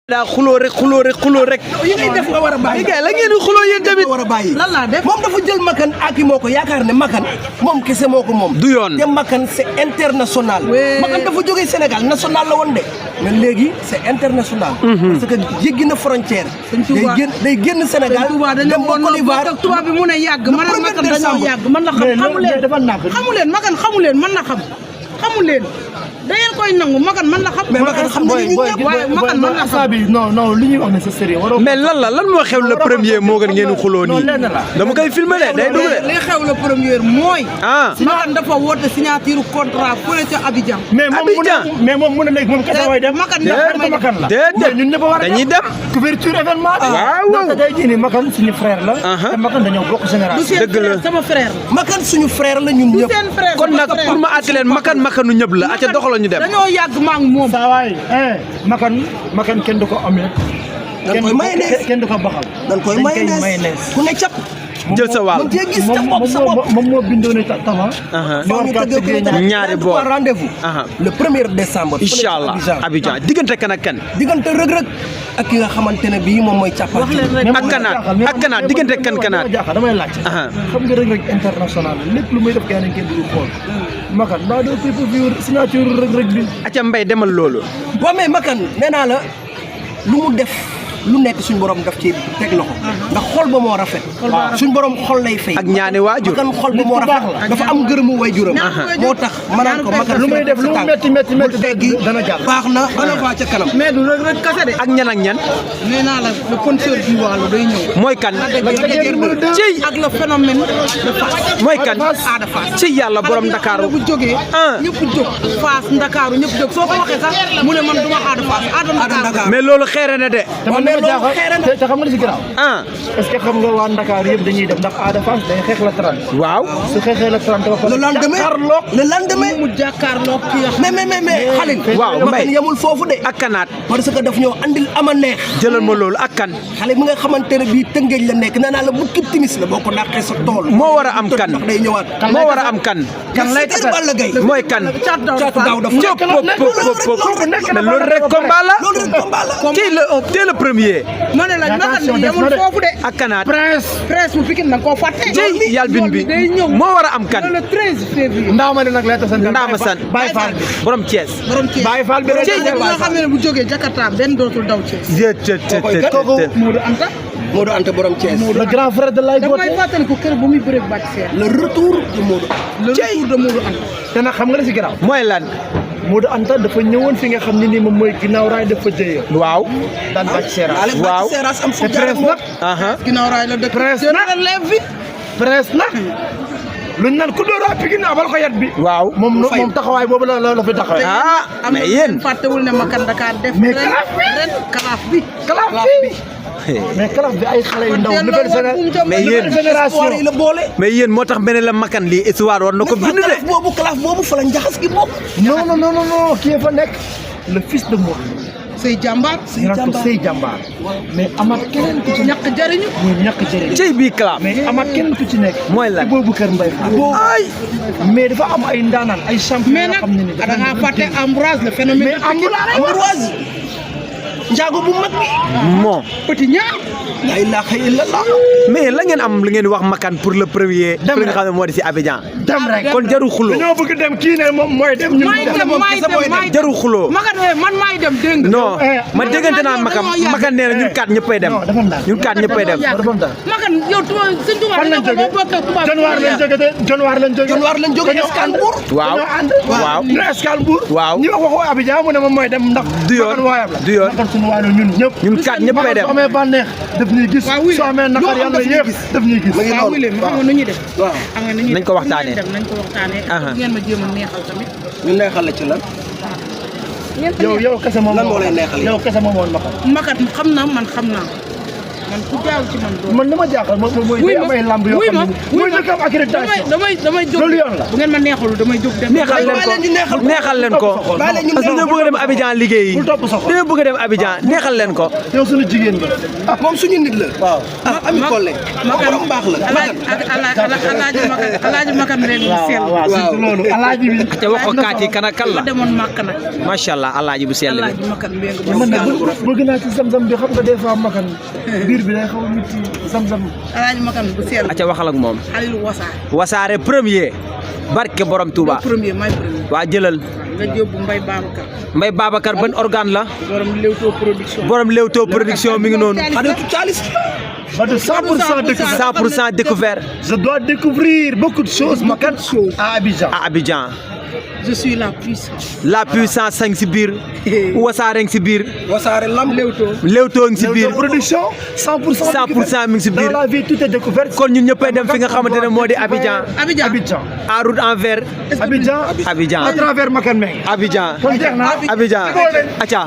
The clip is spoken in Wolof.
daa xuloo rek. yi ngay def nga war a bàyyi. la ngeen di xuloo yéen tamit. war a bàyyi. lan laa def moom dafa jël Makan ak moo ko yaakaar ne Makan moom kese moo ko moom. du yoon te Makan c'est international. Makan dafa jógee Sénégal national la woon de. mais léegi c'est international. parce que jéggi na frontière. day génn Sénégal. dem ba Côte d'Ivoire tubaab bi mu ne yàgg man ak Makan dañoo yàgg man la xam xamu leen Makan xamu leen man la xam xamu leen da ngeen koy nangu Makan man la xam. mais Makan xam nañu ñun ñëpp waaye Makan man la xam. non li ñuy wax ne c'est sérieux. mais lan moo xew le premier moo gën ngeen xuloo nii. dama koy filmer de day dugg de. li xew le premier mooy. Makan dafa woote signature contrat fële ca Abidjan. mais moom mu ne léegi moom kese way dem. Makan la déedéet ñun ñëpp war a dañuy dem. couverture événement bi. waaw donc tey jii nii Makan suñu frère la. te Makan dañoo bokk génération. dëgg la sama frère la. Makan suñu frère la ñun ñëpp. seen frère kon nag pour ma àtte leen Makanu ñëpp la aca doxaloo ñu dem. dañoo yàgg maa ngi moom. saa waay Makan kenn du ko amee. dañ koy mayonnaise kenn du ko baxal. dañ koy mayonnaise ku ne cap. jël sa wàll moom moo bindoon Tafa. ñaari boor rendez-vous. le 1er décembre. incha allah Abidjan diggante kan ak kan. diggante rëg-rëg ak ki nga xamante ne bii moom mooy càppa. ak kanaat diggante kan kanaat. damay laaj. xam nga rëg-rëg international lépp lu muy def gars yi kenn du xool. Makan daa doo pay-per-view signature rëg-rëg bi. aca mbay demal loolu. waaw mais Makan nee naa la lu mu def. lu nekk suñ borom daf ci teg loxo ndax xol ba moo rafet suñ borom xol lay fay ak ñaani waajur Makan xol ba moo rafet dafa am gërëmu waajuram moo tax ma naan ko Makan lu muy def lu métti teggi dana jàll baax na dana faa ca kanam mais du rek kase de ak ñan nee naa la le sponsor du Waalo day ñëw mooy kan ci ak le phénomène de Fass mooy kan Ada Fass ci yàlla borom Ndakaaru bu jógee ñëpp jóg Fass Ndakaaru ñëpp jóg soo ko waxee sax mu ne man duma Ada Fass Ada Ndakaaru mais loolu xeere na de te xam nga li si garaaw est-ce que xam nga waa Ndakaar yëpp dañuy def ndax Ada Fass day xeex la 30 waaw su xeexee la 30 ba le lendemain mu jàkkaarloo kii mais Xalil waaw Makan yemul foofu de ak kanaat parce que daf ñoo andil ama neex jëlal ma loolu ak kan xale mi nga xamante ne bii Tëngéej la nekk nee naa la bu kib timis la boo ko dàqee sa tool moo war a am kan day ñëwaat moo war a am kan lay tax Balla Gaye mooy kan Caatu Daaw dafa ñëpp mais loolu rek combat la tey le premier ma ne la Makan yemul foofu de ak kanaat presse bu Pikine na koo fàtte jëy yàlla bin bi moo war a am kan le 13 février ndaama ne nag lay tasan ndaama san Baye Fall bi borom Thiès Baye Fall bi rek nga xam ne bu jógee Jakarta benn dootul daw Thiès Modou Anta borom Thiès le grand frère de Laye Gothé damay fàttali ko kër bu muy bëreeg bàcc seer le retour de Modou Anta te nag xam nga la si garaaw mooy lan Modou Anta dafa ñëwoon fi nga xam ne ni moom mooy ginnaaw raay dafa jëye waaw daan bàcc seeraas waaw am fu te presse nag ginnaaw raay la dëkk presse nag luñ naan ku dóor Pikine abal ko yat bi waaw moom taxawaay boobu la fi taxawee mais yéen fàttewul ne Makan Dakar def mais ren kalaaf bi mais kalaaf bi ay xale yu ndaw nouvelle génération yi la boole mais yéen moo tax beneen la Makan lii histoire war na ko bind de kalaaf boobu fa la njaxas gi bokk non kii fa nekk le fils de Modou Sey Jàmbaar Sey Jàmbaar mais amaat keneen ku ci ñàkk jariñu muy ñàkk jëriñ cey bii kalaaf mais amaat keneen ku ci nekk mooy lan boobu kër Mbay ay mais dafa am ay ndaanaan ay champion mais nag da nga fàtte Ambroise le phénomène mais Ambroise njaago bu mag bi moo petit ñaar la ilaha illallah mais la ngeen am li ngeen wax Makan pour le premier li nga xam ne moo di si Abidjan dem rek kon jaru xuloo dañoo bëgg dem kii ne moom mooy dem ñu jaru xuloo Makan man maay dem dégg nga non man déggante naa Makan nee na ñun kaat ñëppay dem ñun kaat ñëppay dem Makan yow sëñ Tuubaa ne ko boo bokkee tubaab Jonwaar lañ jóge Escale Mbour waaw ñu Escale Mbour waaw ñu wax Abidjan mu ne moom mooy dem ndax du yoon Makan suñu waalo ñun kaat ñëppay dem soo amee bànneex daf ñuy gis soo amee naqar yàlla yëpp daf ñuy gis waaw oui léegi xam nga nu ñuy def xam nga nañ ko waxtaanee nañ ko waxtaanee ngeen ma jéem a neexal tamit ñu neexal la ci lan yow kese moom lan moo lay neexal yow kese moom woon Makan xam naa man xam naa man ku jaaw ci man doon. man li ma jaaxal moom mooy day am ay lamb yoo xam ne mooy njëkk am accréditation. damay jóg loolu yoon la. bu ngeen ma neexul damay jóg dem. neexal leen ko parce que dañoo bëgg a dem Abidjan liggéeyi. bul topp sa xol dañoo bëgg a dem Abidjan neexal leen ko. yow suñu jigéen nga. moom suñu nit la. waaw Ami Collé. borom baax la. alaaji makan leen bu sell. waaw surtout loolu alaaji bi. te wax ko kaat yi kan ak kan la. ma demoon màkk nag. macha allah alaaji bu sell bi. alaaji makan mbéy man nag bëgg naa ci Zamzam bi xam nga des fois makan biir bi day xaw a nit ci Zamzam. alaaji makan bu sell. aca waxal ak moom. Aliou Wasaare. Wasaare premier. barke borom Touba. premier may premier. waa jëlal. nga yóbbu Mbaye Babacar. Mbaye Babacar ban organe la. borom Leewtoo production. borom Leewtoo production mi ngi noonu. Xaritu Thialis. Ba de 100% découvert. Je dois découvrir beaucoup de choses makan à Abidjan. à Abidjan. je suis la puissance. la puissance a ngi si biir. Wasaare ngi si biir. Wasaare lamb. Leewtoo ngi si biir. production 100% 100% mi ngi si biir. dans la vie tout est découvert. kon ñun ñëppay dem fi nga xamante ne moo di Abidjan. Abidjan. en route envers. Abidjan. Abidjan. à travers Makan Meng. Abidjan. kon jeex na Abidjan. acca.